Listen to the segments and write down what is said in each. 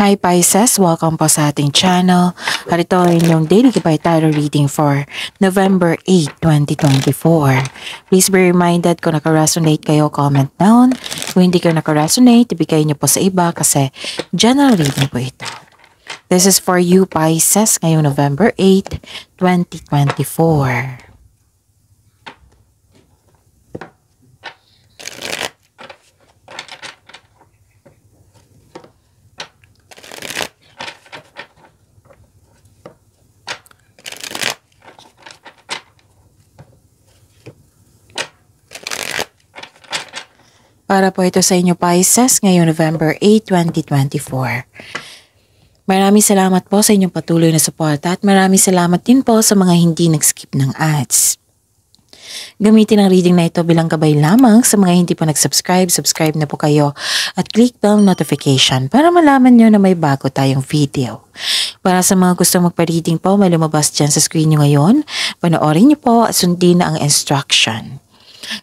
Hi Pisces! Welcome po sa ating channel. At ito ay inyong daily Gabay Tarot reading for November 8, 2024. Please be reminded kung naka-resonate kayo, comment down. Kung hindi kayo naka-resonate, ibigay niyo po sa iba kasi general reading po ito. This is for you Pisces ngayong November 8, 2024. Para po ito sa inyo Pisces ngayong November 8, 2024. Maraming salamat po sa inyong patuloy na suporta at maraming salamat din po sa mga hindi nag-skip ng ads. Gamitin ang reading na ito bilang gabay lamang sa mga hindi pa nag-subscribe. Subscribe na po kayo at click bell notification para malaman nyo na may bago tayong video. Para sa mga gusto magpa-reading po, may lumabas dyan sa screen nyo ngayon. Panoorin nyo po at sundin na ang instruction.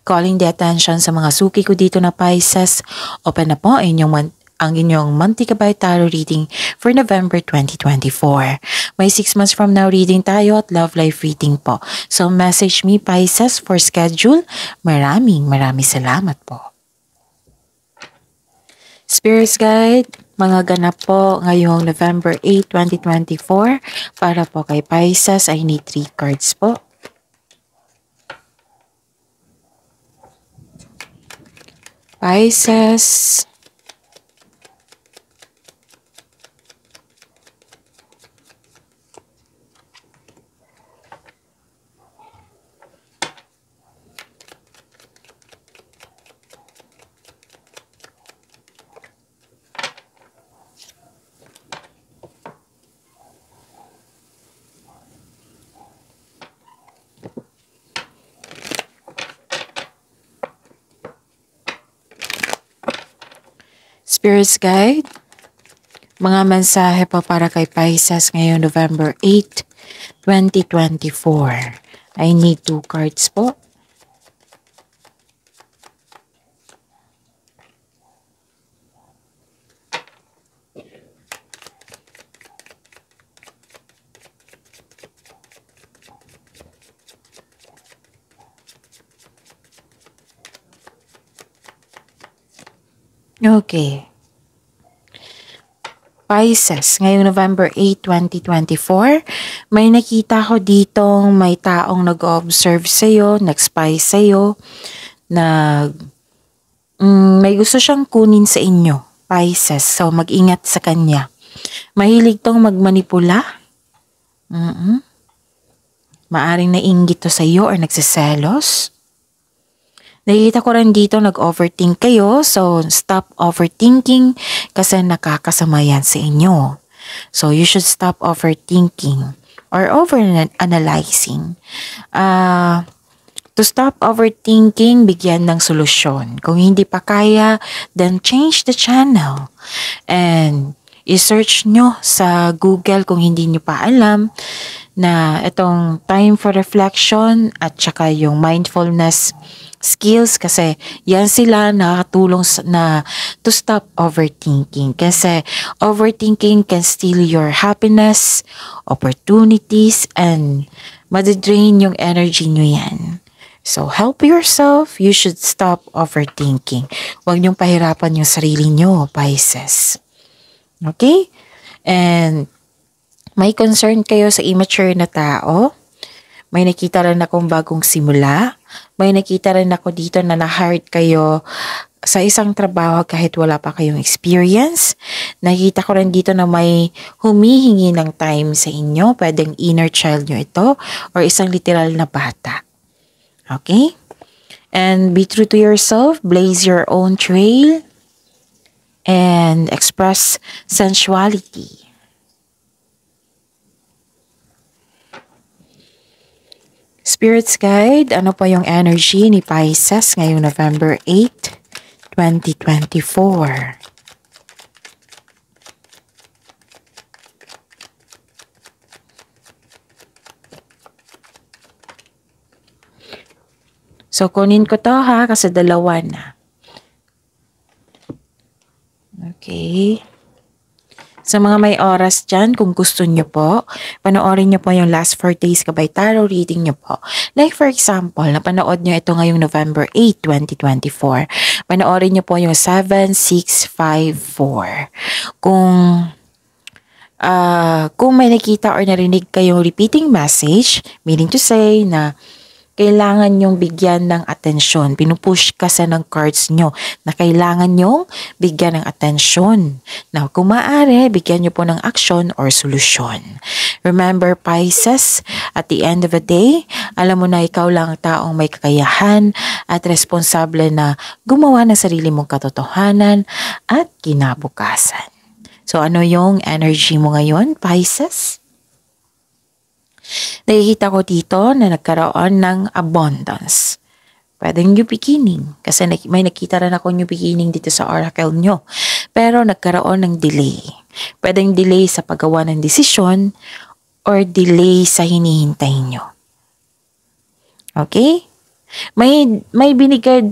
Calling the attention sa mga suki ko dito na Pisces, open na po ang inyong monthly Gabay Tarot reading for November 2024. May 6 months from now reading tayo at love life reading po. So message me Pisces for schedule. Maraming salamat po. Spirits Guide, mga ganap po ngayong November 8, 2024. Para po kay Pisces, I need 3 cards po. Pisces, Spirits Guide, mga mensahe po para kay Pisces ngayong November 8, 2024. I need 2 cards po. Okay. Pisces, ngayong November 8, 2024, may nakita ko ditong may taong nag-observe sa'yo, nag-spy sa'yo, may gusto siyang kunin sa inyo, Pisces. So, mag-ingat sa kanya. Mahilig tong magmanipula. Maaring nainggit to sa'yo or nagsiselos. Nakikita ko rin dito nag-overthink kayo, so stop overthinking kasi nakakasama yan sa inyo. So you should stop overthinking or over-analyzing. To stop overthinking, bigyan ng solusyon. Kung hindi pa kaya, then change the channel. And i-search nyo sa Google kung hindi nyo pa alam na itong time for reflection at saka yung mindfulness skills kasi yan sila nakakatulong na to stop overthinking kasi overthinking can steal your happiness, opportunities, and madadrain yung energy nyo yan. So help yourself, you should stop overthinking. Huwag niyong pahirapan yung sarili nyo, Pisces. Okay? And may concern kayo sa immature na tao. May nakita rin akong bagong simula. May nakita rin ako dito na na-hired kayo sa isang trabaho kahit wala pa kayong experience. Nakita ko rin dito na may humihingi ng time sa inyo. Pwedeng inner child nyo ito or isang literal na bata. Okay? And be true to yourself. Blaze your own trail. And express sensuality. Spirits Guide, ano pa yung energy ni Pisces ngayong November 8, 2024? So, kunin ko to ha, kasi dalawa na. Okay. Sa mga may oras dyan, kung gusto nyo po, panoorin nyo po yung last 4 days kabay tarot reading nyo po. Like for example, napanood nyo ito ngayong November 8, 2024. Panoorin nyo po yung 7654. Kung may nakita or narinig kayong repeating message, meaning to say na kailangan nyong bigyan ng atensyon. Pinupush kasi ng cards nyo na kailangan nyong bigyan ng atensyon. Now, kung maaari, bigyan nyo po ng aksyon or solusyon. Remember, Pisces, at the end of the day, alam mo na ikaw lang ang taong may kakayahan at responsable na gumawa ng sarili mong katotohanan at kinabukasan. So, ano yung energy mo ngayon, Pisces? Nakikita ko dito na nagkaroon ng abundance. Pwedeng new beginning. Kasi may nakita rin ako new beginning dito sa oracle nyo. Pero nagkaroon ng delay. Pwedeng delay sa paggawa ng desisyon or delay sa hinihintay nyo. Okay? May binigay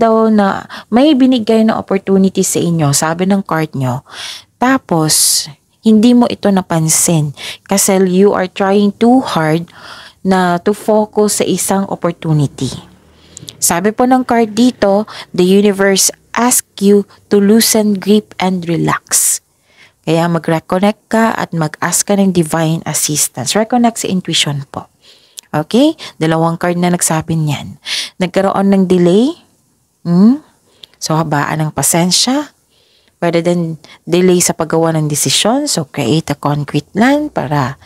na opportunity sa inyo, sabi ng card nyo. Tapos, hindi mo ito napansin kasi you are trying too hard na to focus sa isang opportunity. Sabi po ng card dito, the universe asks you to loosen grip and relax. Kaya mag-reconnect ka at mag-ask ka ng divine assistance. Reconnect sa intuition po. Okay? Dalawang card na nagsabi niyan. Nagkaroon ng delay. So, habaan ng pasensya. Pwede din delay sa paggawa ng desisyon. So, create a concrete plan para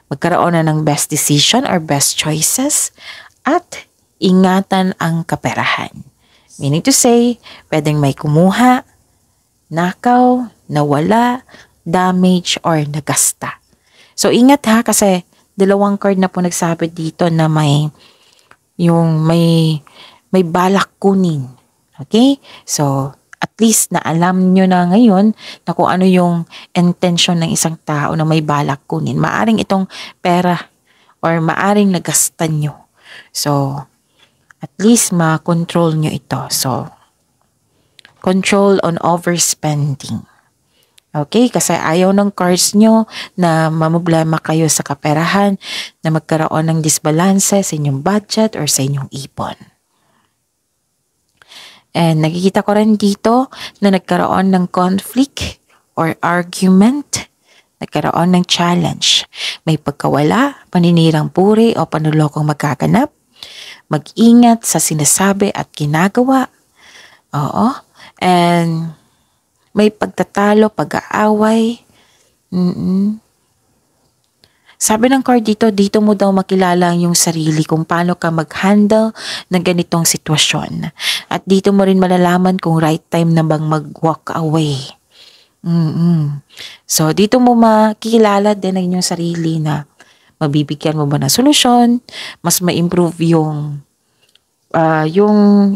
magkaroon na ng best decision or best choices. At ingatan ang kaperahan. Meaning to say, pwedeng may kumuha, nakaw, nawala, damage, or nagasta. So, ingat ha kasi dalawang card na po nagsabi dito na may balak kunin. Okay? So, at least na alam nyo na ngayon na kung ano yung intention ng isang tao na may balak kunin. Maaring itong pera or maaring nagastan nyo. So, at least ma-control nyo ito. So, control on overspending. Okay? Kasi ayaw ng cards nyo na mamblema kayo sa kaperahan, na magkaroon ng disbalanse sa inyong budget or sa inyong ipon. And nakikita ko rin dito na nagkaroon ng conflict or argument, nagkaroon ng challenge. May pagkawala, paninirang puri o panulokong magkaganap. Mag-ingat sa sinasabi at ginagawa. Oo. And may pagtatalo, pag-aaway. Sabi ng card dito mo daw makilala yung sarili kung paano ka mag-handle ng ganitong sitwasyon. At dito mo rin malalaman kung right time na bang mag-walk away. So, dito mo makikilala din ang inyong sarili na mabibigyan mo ba ng solusyon, mas ma-improve yung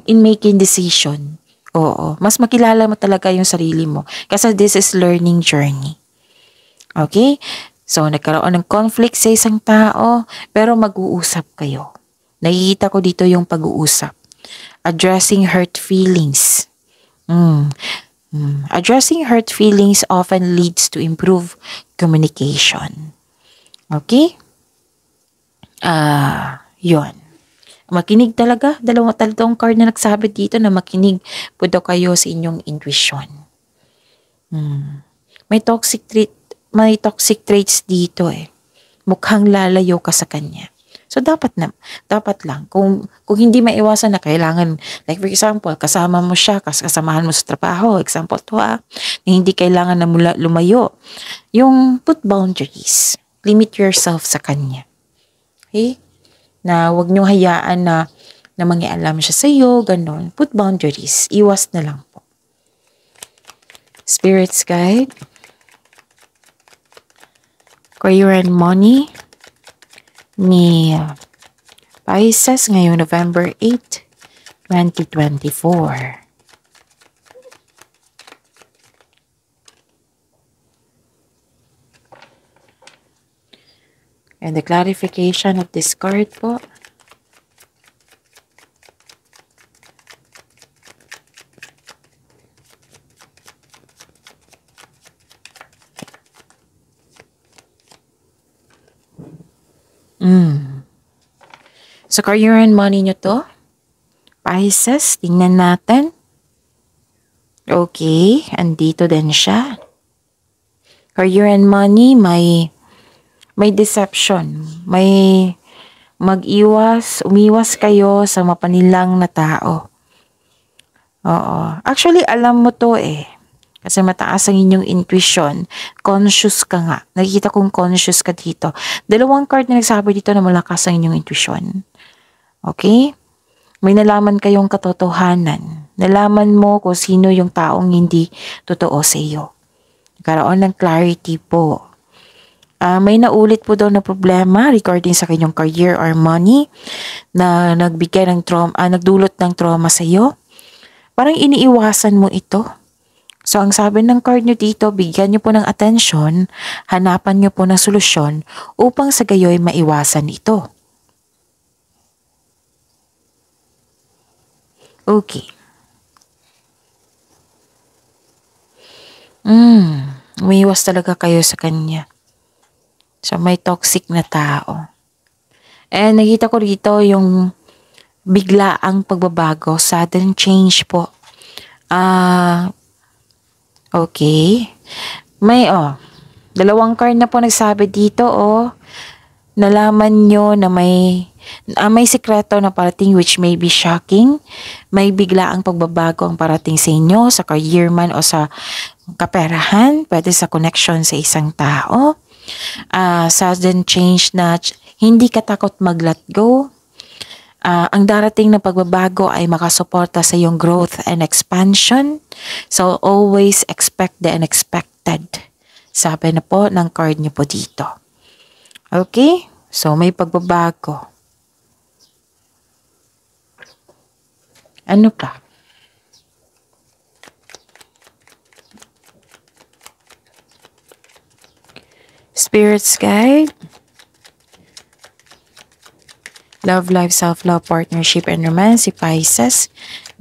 in making decision. Oo, mas makilala mo talaga yung sarili mo. Kasi this is learning journey. Okay? So, nagkaroon ng conflict sa isang tao, pero mag-uusap kayo. Nakikita ko dito yung pag-uusap. Addressing hurt feelings. Addressing hurt feelings often leads to improved communication. Okay? Yun. Makinig talaga. Dalawang card na nagsabi dito na makinig po daw kayo sa inyong intuition. May toxic traits dito eh. Mukhang lalayo ka sa kanya. So, dapat lang. Kung hindi maiwasan na kailangan, like for example, kasama mo siya, kasamahan mo sa trabaho, example to na hindi kailangan na lumayo. Yung put boundaries. Limit yourself sa kanya. Okay? Na wag niyong hayaan na mangialam siya sa iyo, ganon. Put boundaries. Iwas na lang po. Spirits guide. Career and money ni Pisces ngayong November 8, 2024. And the clarification of this card po. Mm. So, career and money nyo to? Pisces, tingnan natin. Okay, andito din siya. Career and money, may deception. May umiwas kayo sa mapanilang na tao. Oo. Actually, alam mo to eh. Kasi mataas ang inyong intuition. Conscious ka nga. Nakikita kong conscious ka dito. Dalawang card na nagsabi dito na malakas ang inyong intuition. Okay? May nalaman kayong katotohanan. Nalaman mo kung sino yung taong hindi totoo sa iyo. Nagkaroon ng clarity po. May naulit po daw na problema regarding sa kanyang career or money na nagbigay ng trauma, nagdulot ng trauma sa iyo. Parang iniiwasan mo ito. So, ang sabi ng card nyo dito, bigyan nyo po ng atensyon, hanapan nyo po ng solusyon upang sa gayoy maiwasan ito. Okay. Umiwas talaga kayo sa kanya. So, may toxic na tao. And nakita ko dito yung bigla ang pagbabago, sudden change po. Okay. May, dalawang card na po nagsabi dito, nalaman nyo na may sikreto na parating which may be shocking. May bigla ang pagbabago ang parating sa inyo, sa career man o sa kaperahan, pwede sa connection sa isang tao. Sudden change na hindi ka takot mag-let go. Ang darating na pagbabago ay makasuporta sa iyong growth and expansion. So, always expect the unexpected. Sabi na po ng card niyo po dito. Okay? So, may pagbabago. Ano pa? Spirit's Guide. Love, life, self-love, partnership, and romance, si Pisces,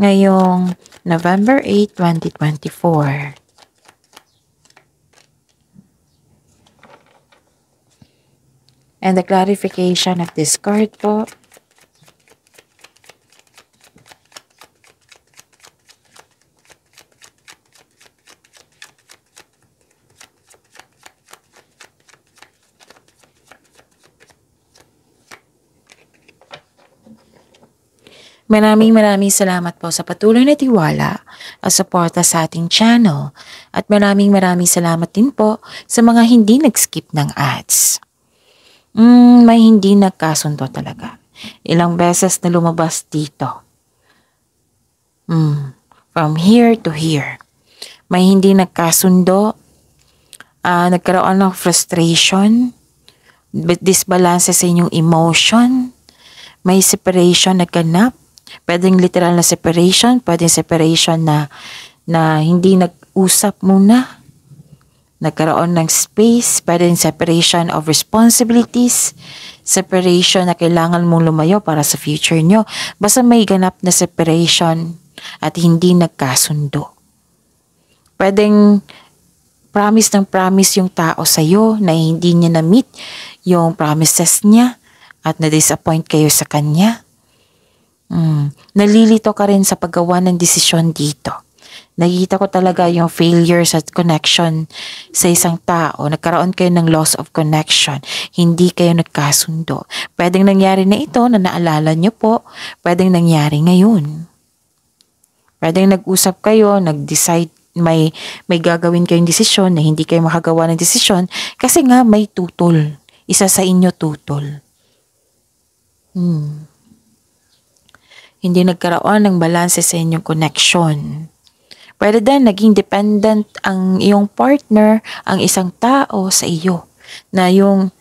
ngayong November 8, 2024. And the clarification of this card po. Maraming salamat po sa patuloy na tiwala at suporta sa ating channel. At maraming salamat din po sa mga hindi nag-skip ng ads. May hindi nagkasundo talaga. Ilang beses na lumabas dito. From here to here. May hindi nagkasundo. Nagkaroon ng frustration. Disbalance sa inyong emotion. May separation na ganap. Pwedeng literal na separation, pwedeng separation na hindi nag-usap muna. Nagkaroon ng space, pwedeng separation of responsibilities, separation na kailangan mong lumayo para sa future nyo. Basta may ganap na separation at hindi nagkasundo. Pwedeng promise yung tao sa'yo na hindi niya na-meet yung promises niya at na-disappoint kayo sa kanya. Nalilito ka rin sa paggawa ng desisyon dito. Nakita ko talaga yung failure sa connection sa isang tao. Nagkaroon kayo ng loss of connection. Hindi kayo nagkasundo. Pwedeng nangyari na ito na naalala nyo po. Pwedeng nangyari ngayon. Pwedeng nag-usap kayo, nag-decide, may gagawin kayong desisyon na hindi kayo makagawa ng desisyon kasi nga may tutol. Isa sa inyo tutol. Hindi nagkaroon ng balanse sa inyong connection. Pwede din naging dependent ang iyong partner, ang isang tao sa iyo. Na yung,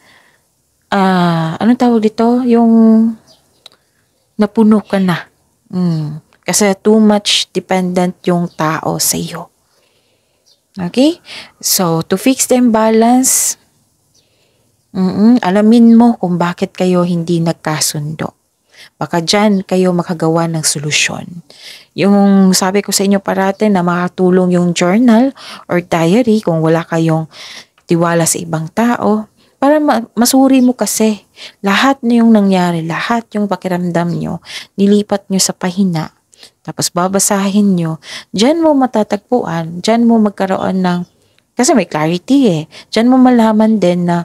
anong tawag dito? Yung napuno ka na. Kasi too much dependent yung tao sa iyo. Okay? So, to fix the imbalance, alamin mo kung bakit kayo hindi nagkasundo. Baka dyan kayo makagawa ng solusyon. Yung sabi ko sa inyo parate na makatulong yung journal or diary kung wala kayong tiwala sa ibang tao, para masuri mo kasi lahat na yung nangyari, lahat yung pakiramdam nyo, nilipat nyo sa pahina, tapos babasahin nyo, dyan mo matatagpuan, dyan mo magkaroon ng, kasi may clarity eh, dyan mo malaman din na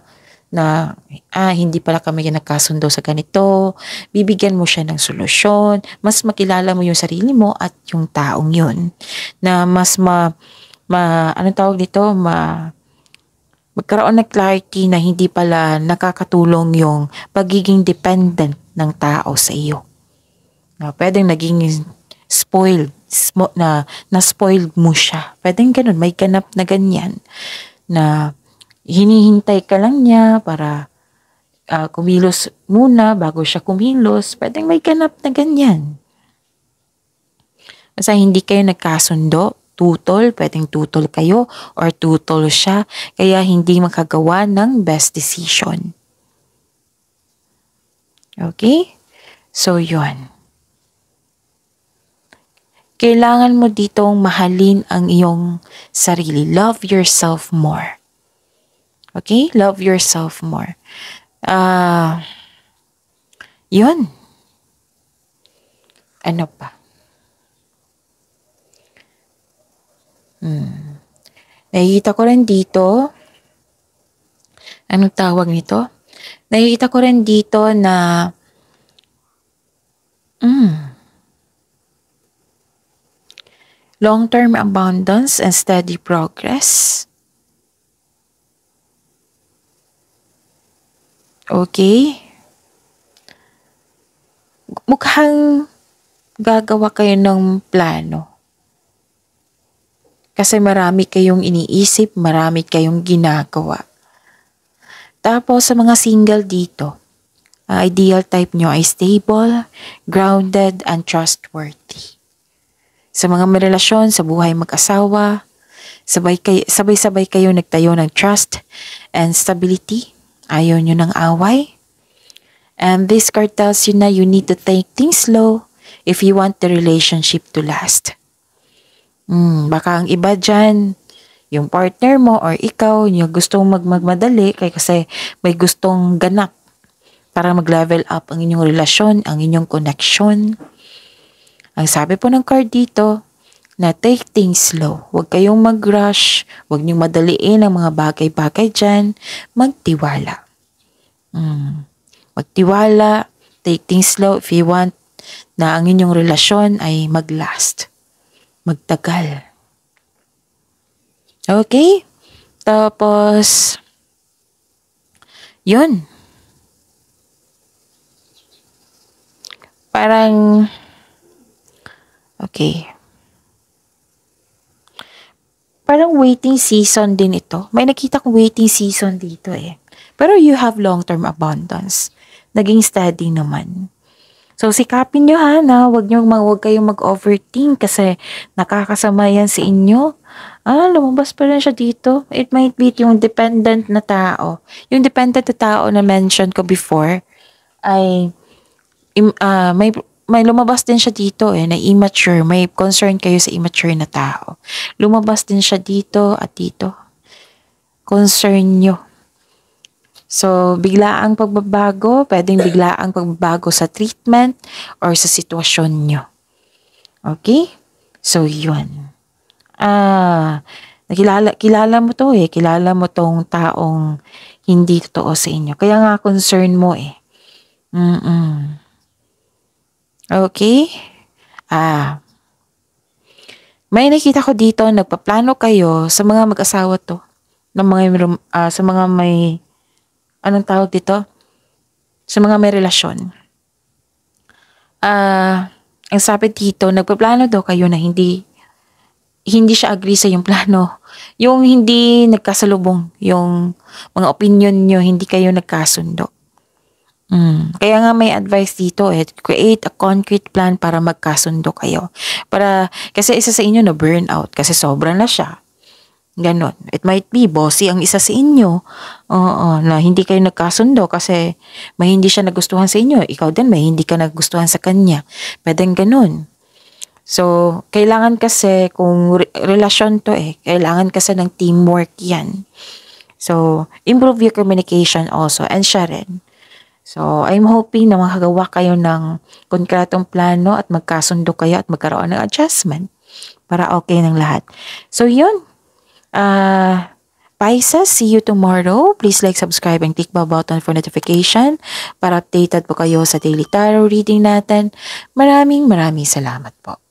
hindi pala kami nagkasundo sa ganito, bibigyan mo siya ng solusyon, mas makilala mo yung sarili mo at yung taong yun, na mas anong tawag dito, magkaroon ng clarity na hindi pala nakakatulong yung pagiging dependent ng tao sa iyo. Na pwedeng naging spoiled, na-spoiled mo siya. Pwedeng ganun, may ganap na ganyan na hinihintay ka lang niya para kumilos muna bago siya kumilos. Pwedeng may ganap na ganyan. Basta hindi kayo nagkasundo, tutol, pwedeng tutol kayo or tutol siya, kaya hindi makagawa ng best decision. Okay? So, yun. Kailangan mo ditong mahalin ang iyong sarili. Love yourself more. Okay? Love yourself more. Yun. Ano pa? Nakikita ko rin dito, anong tawag nito? Nakikita ko rin dito na long-term abundance and steady progress. Okay? Mukhang gagawa kayo ng plano. Kasi marami kayong iniisip, marami kayong ginagawa. Tapos sa mga single dito, ideal type nyo ay stable, grounded, and trustworthy. Sa mga may relasyon, sa buhay mag-asawa, sabay-sabay kayo nagtayo ng trust and stability. Ayaw nyo ng away. And this card tells you na you need to take things slow if you want the relationship to last. Baka ang iba dyan, yung partner mo or ikaw, yung gustong magmadali kasi may gustong ganap para mag-level up ang inyong relasyon, ang inyong connection. Ang sabi po ng card dito, na take things slow. Huwag kayong mag-rush, huwag niyong madaliin ang mga bagay-bagay dyan, magtiwala. Magtiwala, take things slow if you want na ang inyong relasyon ay mag-last. Magtagal. Okay? Tapos, yun. Parang, okay. Parang waiting season din ito. May nakita kong waiting season dito eh. Pero you have long-term abundance. Naging steady naman. So, sikapin nyo na huwag kayong mag-overthink kasi nakakasama yan sa inyo. Lumabas pa rin siya dito. It might be yung dependent na tao. Yung dependent na tao na mention ko before ay may lumabas din siya dito na immature. May concern kayo sa immature na tao. Lumabas din siya dito at dito. Concern nyo. So, biglaang pagbabago, pwedeng biglaang pagbabago sa treatment or sa sitwasyon nyo. Okay? So, yun. Kilala mo to Kilala mo tong taong hindi totoo sa inyo. Kaya nga concern mo Okay? May nakita ko dito, nagpaplano kayo sa mga mag-asawa to. Sa mga may anong tawag dito? Sa mga may relasyon. Ang sabi dito, nagpaplano daw kayo na hindi siya agree sa yung plano. Yung hindi nagkasalubong, yung mga opinion nyo, hindi kayo nagkasundo. Kaya nga may advice dito create a concrete plan para magkasundo kayo. Kasi isa sa inyo na burnout kasi sobra na siya. Ganon. It might be bossy ang isa sa inyo. Na hindi kayo nagkasundo kasi may hindi siya nagustuhan sa inyo. Ikaw din may hindi ka nagustuhan sa kanya. Pwedeng ganon. So, kailangan kasi kung relasyon to kailangan kasi ng teamwork yan. So, improve your communication also and siya rin. So, I'm hoping na makagawa kayo ng konkretong plano at magkasundo kayo at magkaroon ng adjustment para okay ng lahat. So, yun. Pisces, see you tomorrow. Please like, subscribe, and click the button for notification para updated po kayo sa daily tarot reading natin. Maraming salamat po.